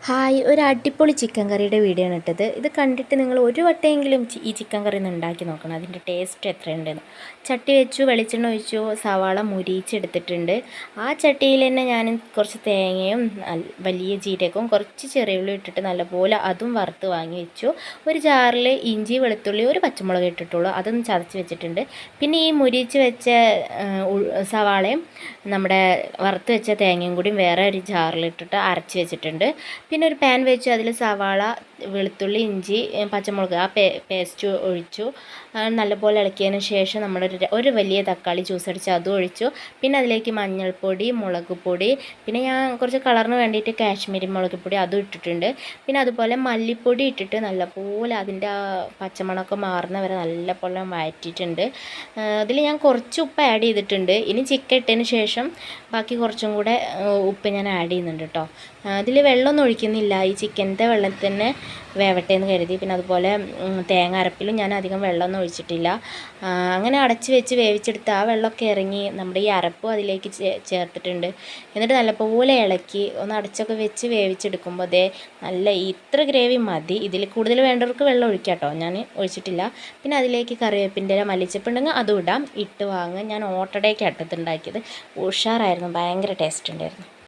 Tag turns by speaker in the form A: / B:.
A: Hi, ഒരു അടിപൊളി chicken കറിയുടെ വീഡിയോ ആണ് ഇട്ടത്. ഇത് കണ്ടിട്ട് നിങ്ങൾ ഒരു വട്ടമെങ്കിലും ഈ ചിക്കൻ കറി ഒന്ന് ഉണ്ടാക്കി നോക്കണം. അതിൻ്റെ ടേസ്റ്റ് എത്രയുണ്ടെന്ന്. ചട്ടി വെച്ചു, വെളിച്ചെണ്ണ ഒഴിച്ചു, സവാള മുരിച്ചെടുത്തിട്ടുണ്ട്. ആ ചട്ടിയിൽ തന്നെ ഞാൻ കുറച്ച് തേങ്ങയും വലിയ ജീരകവും കുറച്ച് ചെറിയുള്ളി ഇട്ടിട്ട് നല്ലപോലെ അതും വറുത്ത് വാങ്ങി വെച്ചു. ഒരു ജാറിൽ ഇഞ്ചി വെളുത്തുള്ളി ഒരു പച്ചമുളക് ഇട്ടിട്ടുള്ളൂ, അതൊന്ന് ചതച്ച് വെച്ചിട്ടുണ്ട്. പിന്നെ ഈ മുരിച്ച് വെച്ച സവാളയും നമ്മുടെ വറുത്ത് വെച്ച തേങ്ങയും കൂടി വേറെ ഒരു ജാറിലിട്ടിട്ട് അരച്ച് വെച്ചിട്ടുണ്ട്. പിന്നെ ഒരു പാൻ വെച്ച് അതിൽ സവാള, വെളുത്തുള്ളി, ഇഞ്ചി, പച്ചമുളക് ആ പേസ്റ്റ് ഒഴിച്ചു. നല്ലപോലെ ഇളക്കിയതിന് ശേഷം ഒരു വലിയ തക്കാളി ജ്യൂസ് അടിച്ച് അതും ഒഴിച്ചു. പിന്നെ അതിലേക്ക് മഞ്ഞൾപ്പൊടി, മുളക് പൊടി, പിന്നെ ഞാൻ കുറച്ച് കളറിന് വേണ്ടിയിട്ട് കാശ്മീരി മുളക് പൊടി അതും ഇട്ടിട്ടുണ്ട്. പിന്നെ അതുപോലെ മല്ലിപ്പൊടി ഇട്ടിട്ട് നല്ലപോലെ അതിൻ്റെ ആ പച്ചമണമൊക്കെ മാറുന്ന വരെ നല്ലപോലെ വഴറ്റിയിട്ടുണ്ട്. അതിൽ ഞാൻ കുറച്ച് ഉപ്പ് ആഡ് ചെയ്തിട്ടുണ്ട്. ഇനി ചിക്കൻ ഇട്ടതിന് ശേഷം ബാക്കി കുറച്ചും കൂടെ ഉപ്പ് ഞാൻ ആഡ് ചെയ്യുന്നുണ്ട് കേട്ടോ. അതിൽ വെള്ളമൊന്നും ഒഴിക്കുന്നില്ല, ഈ ചിക്കൻ്റെ വെള്ളത്തിൽ തന്നെ വേവട്ടെ എന്ന് കരുതി. പിന്നെ അതുപോലെ തേങ്ങ അരപ്പിലും ഞാൻ അധികം വെള്ളമൊന്നും ഒഴിച്ചിട്ടില്ല. അങ്ങനെ അടച്ച് വെച്ച് വേവിച്ചെടുത്ത് ആ വെള്ളമൊക്കെ ഇറങ്ങി നമ്മുടെ ഈ അരപ്പും അതിലേക്ക് ചേർത്തിട്ടുണ്ട്. എന്നിട്ട് നല്ലപോലെ ഇളക്കി ഒന്ന് അടച്ചൊക്കെ വെച്ച് വേവിച്ചെടുക്കുമ്പോൾ നല്ല ഇത്ര ഗ്രേവി മതി. ഇതിൽ കൂടുതൽ വേണ്ടവർക്ക് വെള്ളം ഒഴിക്കാം കേട്ടോ, ഞാൻ ഒഴിച്ചിട്ടില്ല. പിന്നെ അതിലേക്ക് കറിവേപ്പിൻ്റെ മല്ലിച്ചപ്പ് ഉണ്ടെങ്കിൽ അതും ഇടാം. ഇട്ട് വാങ്ങുക. ഞാൻ ഓട്ടടയൊക്കെ അട്ടത്തുണ്ടാക്കിയത്. ഉഷാറായിരുന്നു, ഭയങ്കര ടേസ്റ്റ് ഉണ്ടായിരുന്നു.